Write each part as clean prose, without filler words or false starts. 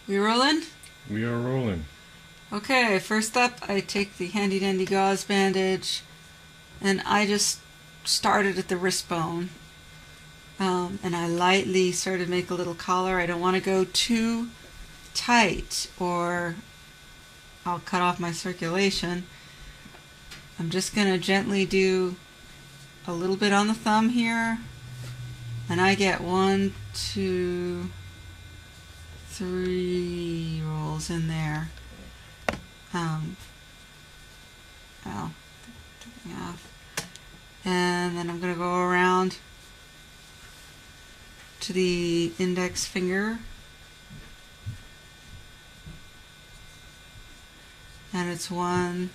We rolling? We are rolling. Okay, first up I take the handy dandy gauze bandage and I just started at the wrist bone. And I lightly sort of make a little collar. I don't want to go too tight or I'll cut off my circulation. I'm just going to gently do a little bit on the thumb here. And I get 1, 2, 3 rolls in there. Taking off. And then I'm going to go around to the index finger. And it's 1,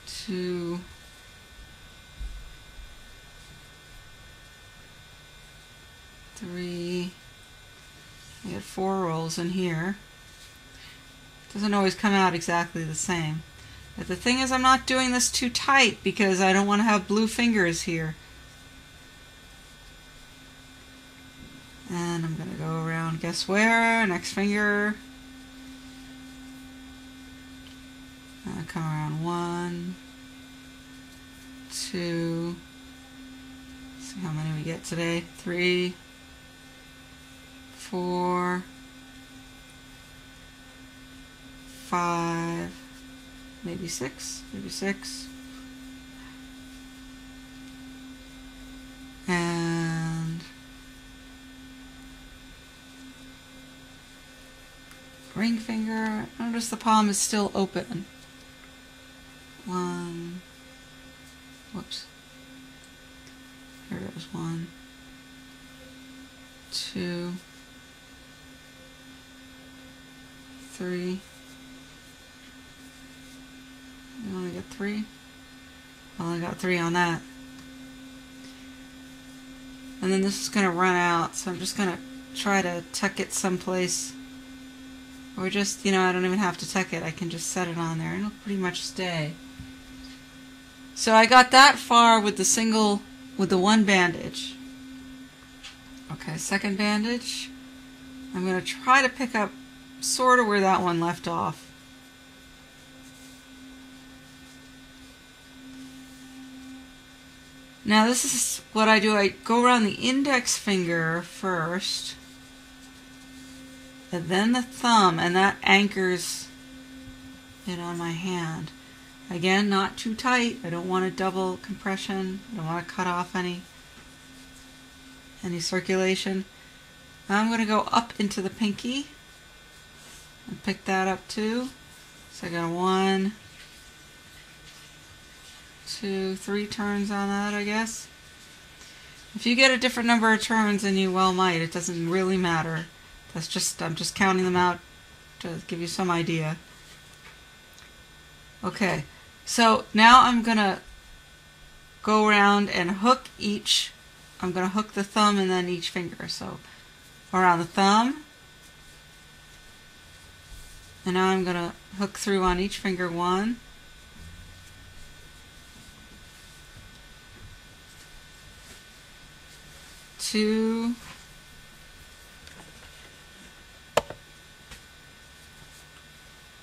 2, 3. I get 4 rolls in here. Doesn't always come out exactly the same. But the thing is, I'm not doing this too tight because I don't want to have blue fingers here. And I'm going to go around, guess where? Next finger. And come around 1, 2. See how many we get today. 3, 4, 5, maybe 6, and ring finger. Notice the palm is still open. 1, whoops, here goes 1, 2, 3. You only get 3? I only got 3 on that. And then this is going to run out, so I'm just going to try to tuck it someplace. Or just, I don't even have to tuck it. I can just set it on there and it'll pretty much stay. So I got that far with the one bandage. Okay, second bandage. I'm going to try to pick up sort of where that one left off. Now this is what I do. I go around the index finger first, and then the thumb, and that anchors it on my hand. Again, not too tight. I don't want a double compression. I don't want to cut off any circulation. I'm going to go up into the pinky and pick that up too. So I got 1, 2, 3 turns on that, I guess. If you get a different number of turns, then you well might. It doesn't really matter. I'm just counting them out to give you some idea. Okay, so now I'm gonna go around and hook each. I'm gonna hook the thumb and then each finger. So around the thumb, and now I'm gonna hook through on each finger. 1, 2,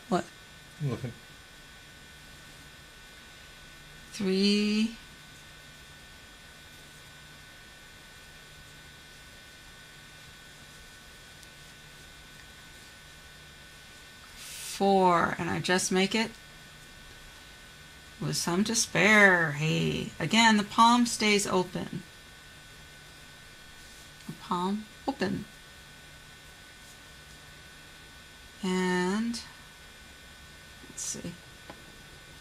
what? I'm looking. 3, 4, and I just make it with some to spare. Hey, again, the palm stays open. The palm open. And let's see.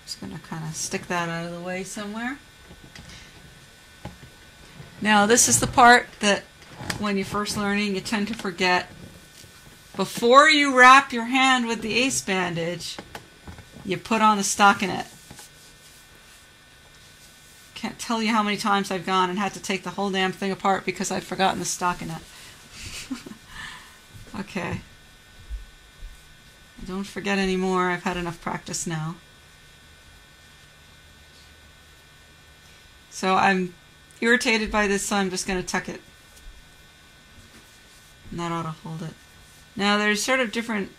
Just going to kind of stick that out of the way somewhere. Now this is the part that when you're first learning you tend to forget. Before you wrap your hand with the ace bandage, you put on the stockinette. Can't tell you how many times I've gone and had to take the whole damn thing apart because I'd forgotten the stockinette. Okay. Don't forget anymore. I've had enough practice now. So I'm irritated by this, so I'm just going to tuck it. And that ought to hold it. Now there's sort of different,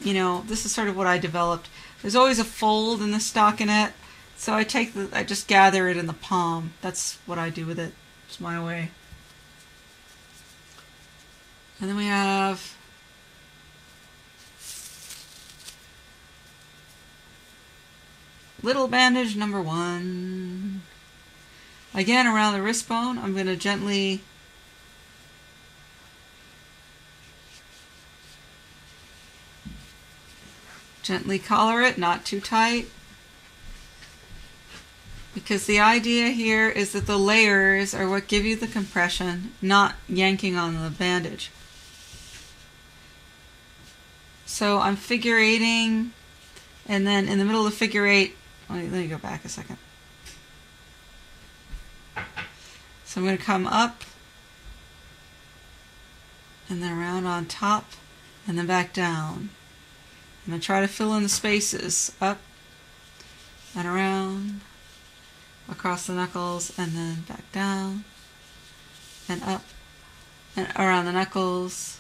you know, this is sort of what I developed. There's always a fold in the stockinette, so I just gather it in the palm. That's what I do with it. It's my way. And then we have little bandage number 1. Again, around the wrist bone, I'm going to gently collar it, not too tight. Because the idea here is that the layers are what give you the compression, not yanking on the bandage. So I'm figure 8ing, and then in the middle of the figure 8, let me go back a second. So I'm going to come up, and then around on top, and then back down. I'm going to try to fill in the spaces, up and around, across the knuckles, and then back down, and up, and around the knuckles,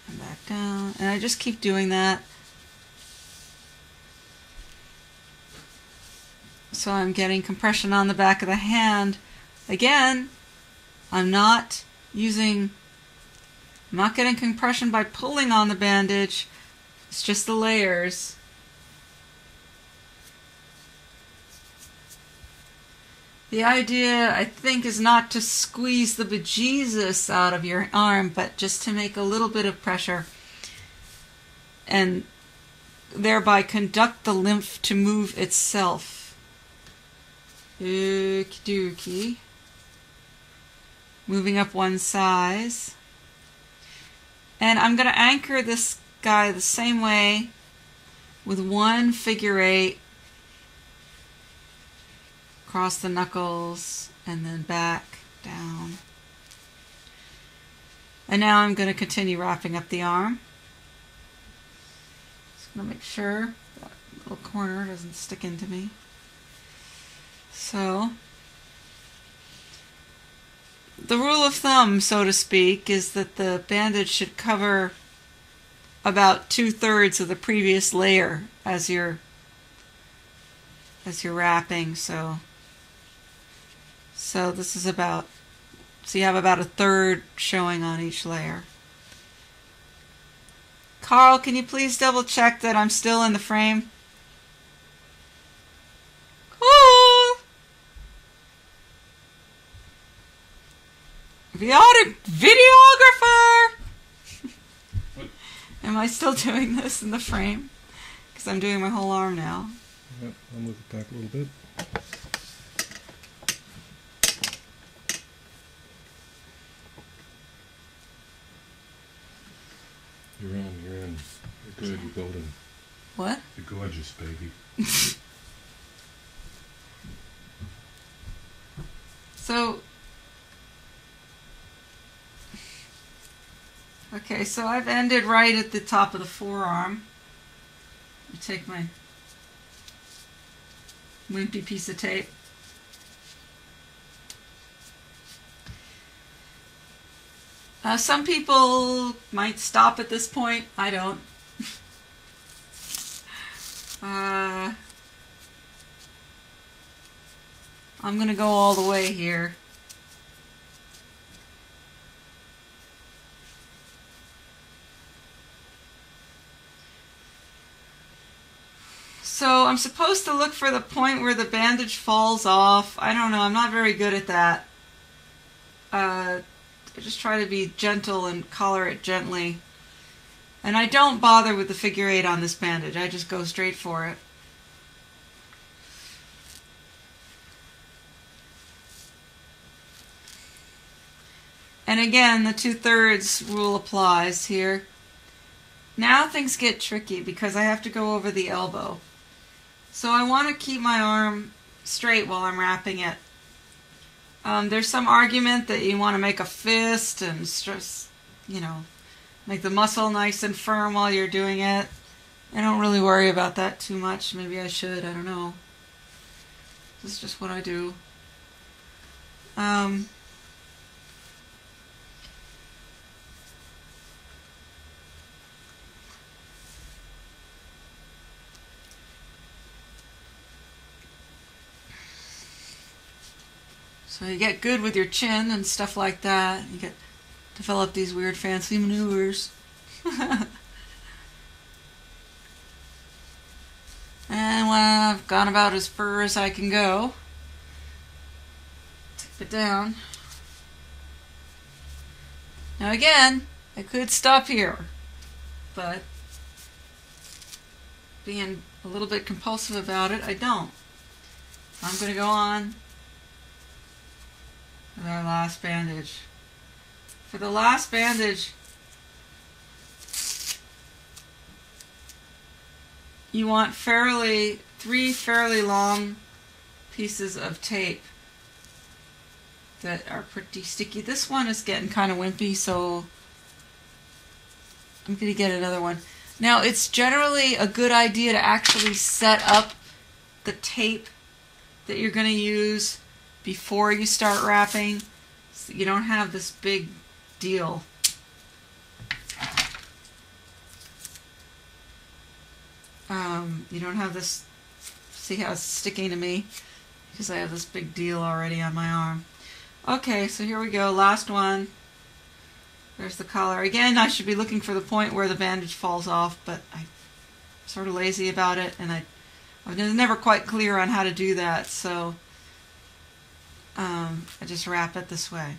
and back down. And I just keep doing that. So I'm getting compression on the back of the hand. Again, I'm not getting compression by pulling on the bandage. It's just the layers. The idea, I think, is not to squeeze the bejesus out of your arm, but just to make a little bit of pressure and thereby conduct the lymph to move itself. Okie dokie. Moving up one size. And I'm going to anchor this guy the same way with one figure 8 across the knuckles and then back down. And now I'm going to continue wrapping up the arm. Just going to make sure that little corner doesn't stick into me. So, the rule of thumb, so to speak, is that the bandage should cover about 2/3 of the previous layer as you're wrapping. So this is about, so you have about 1/3 showing on each layer. Carl, can you please double check that I'm still in the frame? Videographer! Am I still doing this in the frame? Because I'm doing my whole arm now. Yep, I'll move it back a little bit. You're in. You're good, you're golden. What? You're gorgeous, baby. So, okay, so I've ended right at the top of the forearm. Let me take my wimpy piece of tape. Some people might stop at this point. I don't. I'm going to go all the way here. So I'm supposed to look for the point where the bandage falls off. I don't know. I'm not very good at that. I just try to be gentle and collar it gently. And I don't bother with the figure 8 on this bandage. I just go straight for it. And again, the 2/3 rule applies here. Now things get tricky because I have to go over the elbow. So I want to keep my arm straight while I'm wrapping it. There's some argument that you want to make a fist and stress, you know, make the muscle nice and firm while you're doing it. I don't really worry about that too much. Maybe I should. I don't know. This is just what I So you get good with your chin and stuff like that. You develop these weird fancy maneuvers. And when I've gone about as far as I can go, tip it down. Now again, I could stop here, but being a little bit compulsive about it, I don't. I'm going to go on with our last bandage. For the last bandage, you want three fairly long pieces of tape that are pretty sticky. This one is getting kind of wimpy, so I'm going to get another one. Now, it's generally a good idea to actually set up the tape that you're going to use before you start wrapping, so you don't have this big deal. You don't have this, see how it's sticking to me? Because I have this big deal already on my arm. Okay, so here we go, last one. There's the collar. Again, I should be looking for the point where the bandage falls off, but I'm sort of lazy about it, and I was never quite clear on how to do that, so I just wrap it this way.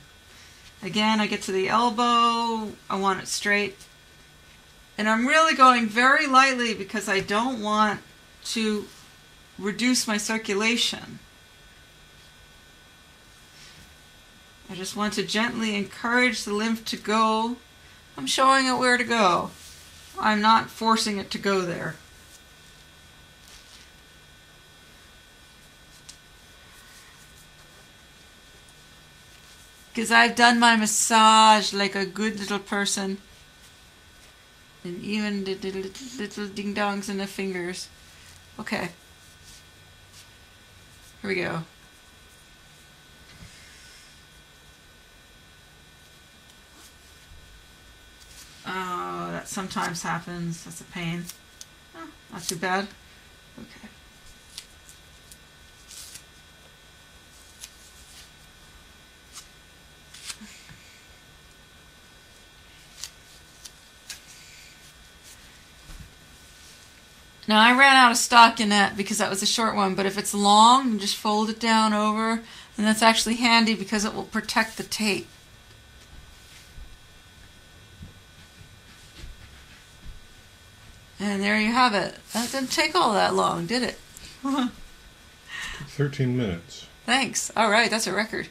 Again, I get to the elbow, I want it straight. And I'm really going very lightly because I don't want to reduce my circulation. I just want to gently encourage the lymph to go. I'm showing it where to go. I'm not forcing it to go there. Because I've done my massage like a good little person. And even the little ding-dongs in the fingers. Okay. Here we go. Oh, that sometimes happens. That's a pain. Oh, not too bad. Okay. Now I ran out of stockinette because that was a short one, but if it's long, you just fold it down over, and that's actually handy because it will protect the tape. And there you have it. That didn't take all that long, did it? 13 minutes. Thanks. All right, that's a record.